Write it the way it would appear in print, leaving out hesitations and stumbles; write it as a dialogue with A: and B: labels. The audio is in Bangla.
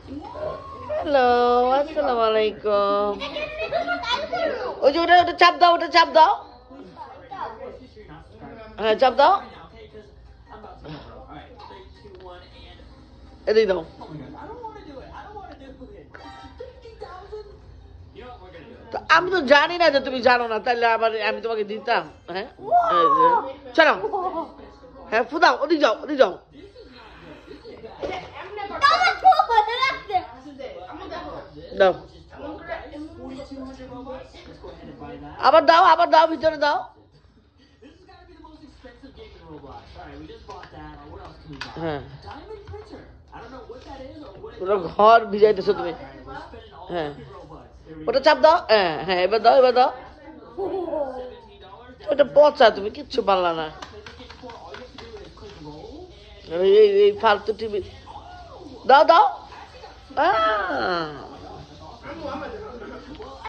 A: হ্যালো, আসসালামু আলাইকুম। ওই যে ওটা চাপ দাও, ওটা চাপ দাও। হ্যাঁ, চাপ দাও। এদিকে দাও। তো আমি তো জানি না যে তুমি জানো না, তাহলে আবার আমি তোমাকে দিতাম। হ্যাঁ, চলো। হ্যাঁ, ফুদাও, ওদিক যাও, ওদিক যাও। দাও, আবার দাও, আবার দাও, ভিতরে দাও। হ্যাঁ, পুরো ঘর ভিজাইতেছো তুমি। হ্যাঁ, ওটা চাপ দাও। হ্যাঁ হ্যাঁ, এবার দাও, এবার দাও। ওটা পচা, তুমি কিচ্ছু পারলা না। এই ফালতু টিভি দাও দাও।